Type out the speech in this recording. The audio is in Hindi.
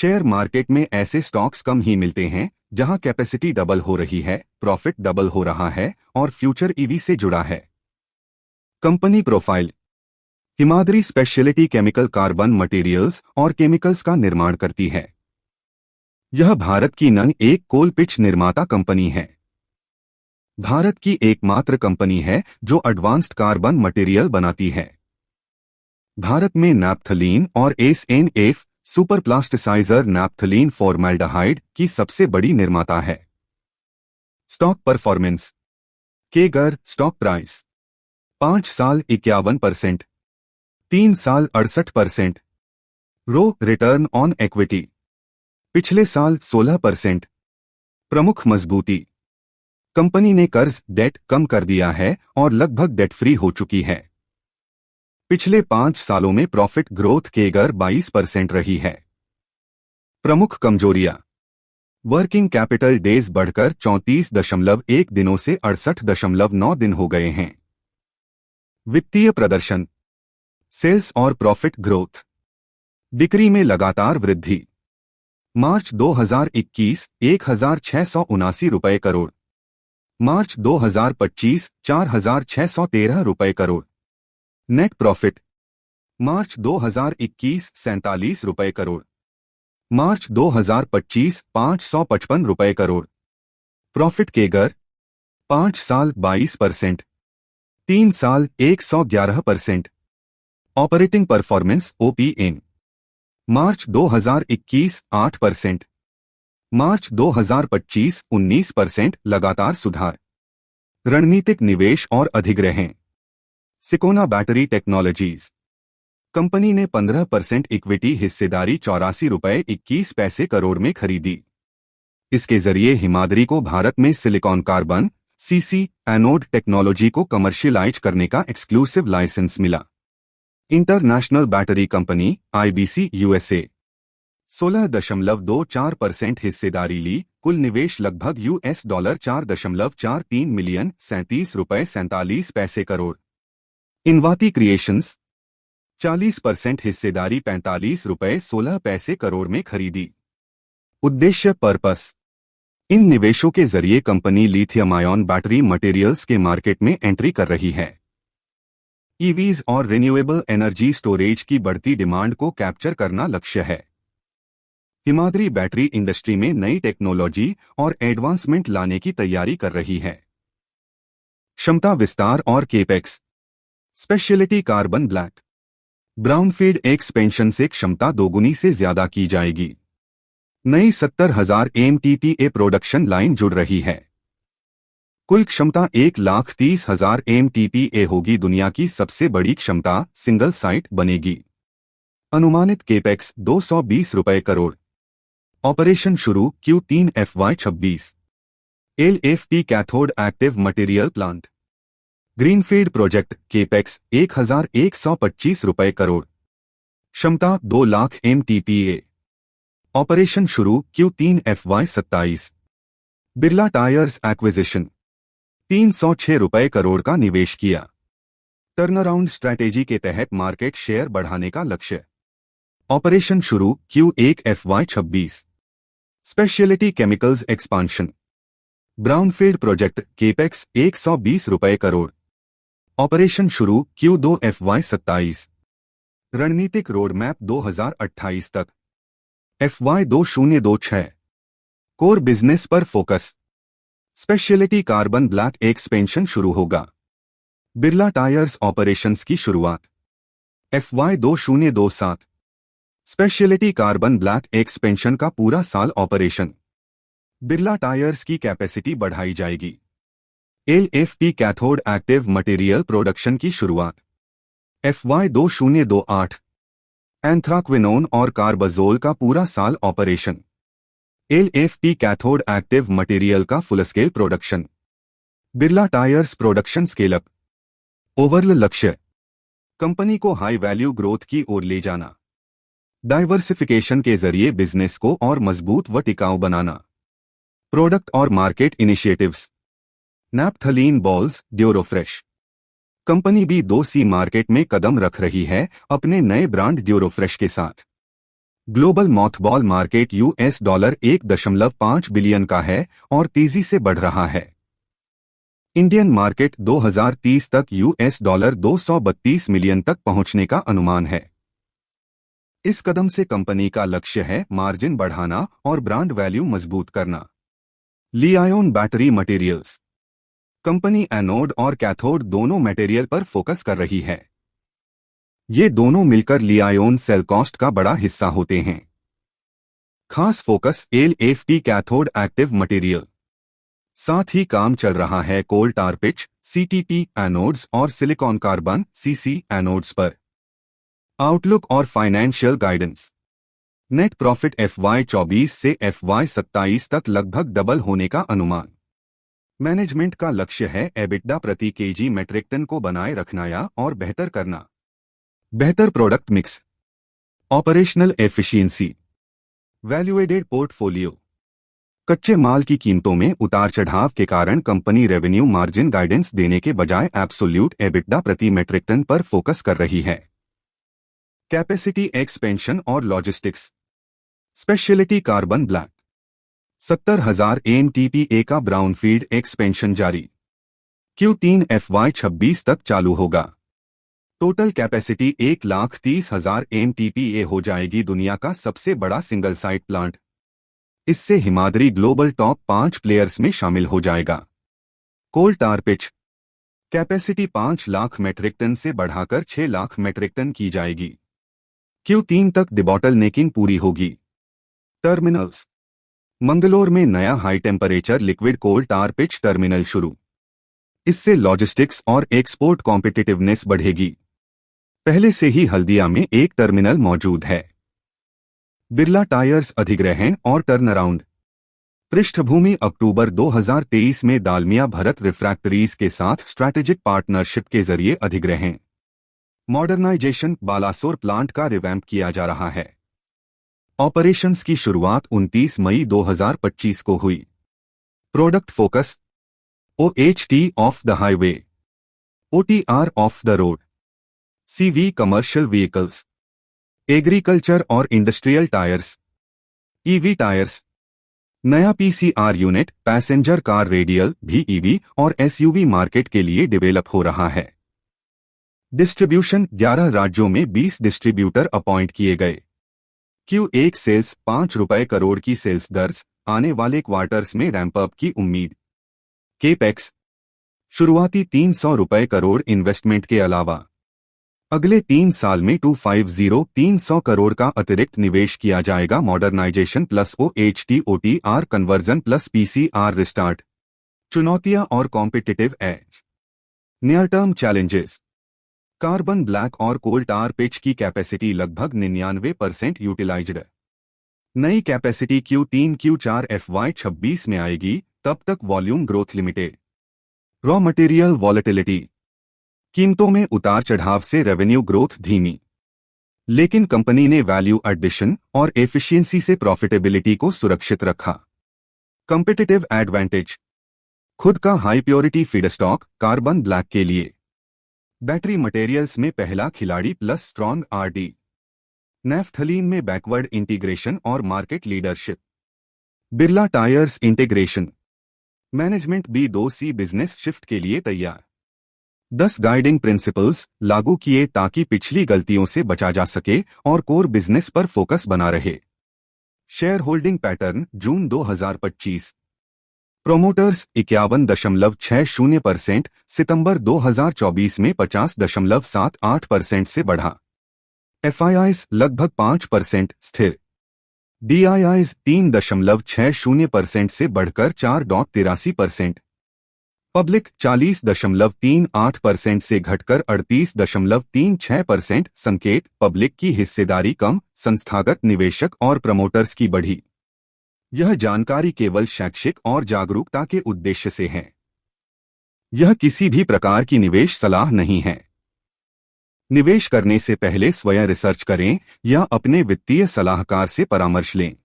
शेयर मार्केट में ऐसे स्टॉक्स कम ही मिलते हैं जहां कैपेसिटी डबल हो रही है, प्रॉफिट डबल हो रहा है और फ्यूचर ईवी से जुड़ा है। Company profile. Himadri speciality chemical carbon materials और केमिकल्स का निर्माण करती है। यह भारत की नंग एक कोल पिच निर्माता कंपनी है। भारत की एकमात्र कंपनी है जो एडवांस्ड कार्बन मटेरियल बनाती है। भारत में नैप्थलीन और SNF super plasticizer naphthalene formaldehyde की सबसे बड़ी निर्माता है। Stock performance. केगर स्टॉक प्राइस 5 साल 51%, 3 साल 68%। रो रिटर्न ऑन इक्विटी पिछले साल 16%। प्रमुख मजबूती। कंपनी ने कर्ज डेट कम कर दिया है और लगभग डेट फ्री हो चुकी है। पिछले 5 सालों में प्रॉफिट ग्रोथ केगर 22% रही है। प्रमुख कमजोरियां। वर्किंग कैपिटल डेज बढ़कर 34.1 दिनों से 68.9 दिन हो गए हैं। वित्तीय प्रदर्शन। सेल्स और प्रॉफिट ग्रोथ। बिक्री में लगातार वृद्धि। मार्च 2021 1,679 रुपये करोड़। मार्च 2025 4,613 रुपये करोड़। Net profit. मार्च 2021 47 रुपये करोड़। मार्च 2025 555 रुपये करोड़। प्रॉफिट केगर 5 साल 22%, 3 साल 111%। Operating performance OPN. March 2021 8%, March 2025 19%। लगातार सुधार। रणनीतिक निवेश और अधिग्रहण। सिकोना बैटरी टेक्नोलॉजीज। कंपनी ने 15% इक्विटी हिस्सेदारी 84 रुपये 21 पैसे करोड़ में खरीदी। इसके जरिए हिमाद्री को भारत में silicon carbon CC anode technology को कमर्शियलाइज करने का एक्सक्लूसिव लाइसेंस मिला। International battery company IBC USA 16.24% हिस्सेदारी ली। कुल निवेश लगभग $4.43 मिलियन 37 रुपये 47 पैसे करोड़। इनवाती क्रिएशंस 40% हिस्सेदारी 45 रुपये 16 पैसे करोड़ में खरीदी। उद्देश्य पर्पस। इन निवेशों के जरिए company lithium ion battery materials के मार्केट में एंट्री कर रही है। ईवीज और रिन्यूएबल एनर्जी स्टोरेज की बढ़ती डिमांड को कैप्चर करना लक्ष्य है। हिमाद्री बैटरी इंडस्ट्री में नई टेक्नोलॉजी और एडवांसमेंट लाने की तैयारी कर रही है। क्षमता विस्तार और capex. Speciality carbon black brownfield expansion से क्षमता दोगुनी से ज्यादा की जाएगी। नई 70,000 MTPA प्रोडक्शन लाइन जुड़ रही है। कुल क्षमता 1,30,000 MTPA होगी। दुनिया की सबसे बड़ी क्षमता सिंगल साइट बनेगी। अनुमानित केपेक्स 220 रुपये करोड़। ऑपरेशन शुरू Q3 FY26। LFP cathode active material plant. Greenfield project capex 1,125 रुपये करोड़। क्षमता 2 लाख MTPA। ऑपरेशन शुरू Q3 FY27। Birla tyres acquisition 306 रुपये करोड़ का निवेश किया। टर्नअराउंड स्ट्रैटेजी के तहत मार्केट शेयर बढ़ाने का लक्ष्य। ऑपरेशन शुरू Q1 FY26। Speciality chemicals expansion. Brownfield project capex 120 रुपये करोड़। ऑपरेशन शुरू Q2 FY27। रणनीतिक रोड मैप 2028 तक। FY 2026। कोर बिजनेस पर focus. Speciality carbon black expansion शुरू होगा। बिरला टायर्स ऑपरेशंस की शुरुआत। FY 2027। Speciality carbon black expansion का पूरा साल ऑपरेशन। बिरला टायर्स की कैपेसिटी बढ़ाई जाएगी। LFP cathode active material production की शुरुआत। FY 2028। एंथ्राक्विनोन और कार्बाजोल का पूरा साल operation. LFP cathode active material का full scale production. Birla tyres production scale up. Overall लक्ष्य। कंपनी को हाई वैल्यू ग्रोथ की ओर ले जाना। डाइवर्सिफिकेशन के जरिए बिजनेस को और मजबूत व टिकाऊ बनाना। प्रोडक्ट और market initiatives. Naphthalene balls Durofresh. Company B2C market में कदम रख रही है अपने नए ब्रांड ड्यूरोफ्रेश के साथ। ग्लोबल मॉथबॉल मार्केट $1.5 बिलियन का है और तेजी से बढ़ रहा है। इंडियन मार्केट 2030 तक $232 मिलियन तक पहुंचने का अनुमान है। इस कदम से कंपनी का लक्ष्य है मार्जिन बढ़ाना और ब्रांड वैल्यू मजबूत करना। लिआयोन बैटरी मटेरियल्स कंपनी एनोड और कैथोड दोनों मटेरियल पर फोकस कर रही है। ये दोनों मिलकर लिआयोन सेल कॉस्ट का बड़ा हिस्सा होते हैं। खास focus LFP cathode active material. साथ ही काम चल रहा है कोल टार पिच CTP एनोड्स और सिलिकॉन कार्बन CC एनोड्स पर। आउटलुक और financial guidance. Net profit FY24 से FY27 तक लगभग डबल होने का अनुमान। मैनेजमेंट का लक्ष्य है एबिटडा प्रति केजी मेट्रिक टन को बनाए रखना या और बेहतर करना। बेहतर product mix, operational efficiency, value added portfolio. कच्चे माल की कीमतों में उतार चढ़ाव के कारण कंपनी रेवेन्यू मार्जिन गाइडेंस देने के बजाय एब्सोल्यूट एबिटडा प्रति मेट्रिक टन पर फोकस कर रही है। कैपेसिटी एक्सपेंशन और logistics. Speciality carbon black 70,000 MTPA का ब्राउनफील्ड एक्सपेंशन जारी। Q3 FY26 तक चालू होगा। टोटल कैपेसिटी 1,30,000 MTPA हो जाएगी, दुनिया का सबसे बड़ा सिंगल साइट प्लांट। इससे हिमाद्री ग्लोबल टॉप 5 प्लेयर्स में शामिल हो जाएगा। Coal tar pitch capacity 5 lakh metric ton से बढ़ाकर 6 लाख मेट्रिक टन की जाएगी। Q3 तक डिबॉटलनेकिंग पूरी होगी। टर्मिनल्स मंगलोर में नया हाई टेम्परेचर लिक्विड कोल टार पिच टर्मिनल शुरू। इससे लॉजिस्टिक्स और एक्सपोर्ट कॉम्पिटिटिवनेस बढ़ेगी। पहले से ही हल्दिया में एक टर्मिनल मौजूद है। बिरला टायर्स अधिग्रहण और टर्नअराउंड। पृष्ठभूमि अक्टूबर 2023 में दालमिया भरत रिफ्रैक्टरीज के साथ स्ट्रैटेजिक पार्टनरशिप के जरिए अधिग्रहण मॉडर्नाइजेशन बालासोर प्लांट का रिवैम्प किया जा रहा है। ऑपरेशंस की शुरुआत 29 मई 2025 को हुई। Product focus OHT of the highway, OTR of the road, CV commercial vehicles, agriculture और इंडस्ट्रियल टायर्स, EV टायर्स। नया PCR unit passenger car radial भी EV और SUV मार्केट के लिए डेवलप हो रहा है। डिस्ट्रीब्यूशन 11 राज्यों में 20 डिस्ट्रीब्यूटर अपॉइंट किए गए। Q1 सेल्स ₹5 करोड़ की सेल्स दर्ज, आने वाले क्वार्टर्स में रैंपअप की उम्मीद। केपेक्स शुरुआती ₹300 करोड़ इन्वेस्टमेंट के अलावा अगले 3 साल में 300 करोड़ का अतिरिक्त निवेश किया जाएगा। Modernisation plus OHT OTR conversion plus PCR restart. चुनौतियां और competitive edge. Near term challenges. Carbon black और कोल टार पिच की कैपेसिटी लगभग 99% यूटिलाइज्ड। नई कैपेसिटी Q3 Q4 FY26 में आएगी, तब तक volume growth limited. Raw material volatility कीमतों में उतार चढ़ाव से रेवेन्यू ग्रोथ धीमी, लेकिन कंपनी ने वैल्यू एडिशन और एफिशिएंसी से प्रॉफिटेबिलिटी को सुरक्षित रखा। कंपिटिटिव एडवांटेज खुद का high purity feedstock carbon black के लिए। बैटरी मटेरियल्स में पहला खिलाड़ी प्लस स्ट्रॉन्ग RD। नैफ्थलीन में बैकवर्ड इंटीग्रेशन और market leadership. Birla tyres integration. Management B2C business shift के लिए तैयार। 10 गाइडिंग प्रिंसिपल्स लागू किए ताकि पिछली गलतियों से बचा जा सके और कोर बिजनेस पर फोकस बना रहे। शेयर होल्डिंग पैटर्न जून 2025। प्रोमोटर्स 51.60%, सितंबर 2024 में 50.78% से बढ़ा। FIIs लगभग 5% स्थिर। DIIs 3.60% से बढ़कर 4.83%। पब्लिक 40.38% से घटकर 38.36%। संकेत पब्लिक की हिस्सेदारी कम, संस्थागत निवेशक और प्रमोटर्स की बढ़ी। यह जानकारी केवल शैक्षिक और जागरूकता के उद्देश्य से है। यह किसी भी प्रकार की निवेश सलाह नहीं है। निवेश करने से पहले स्वयं रिसर्च करें या अपने वित्तीय सलाहकार से परामर्श लें।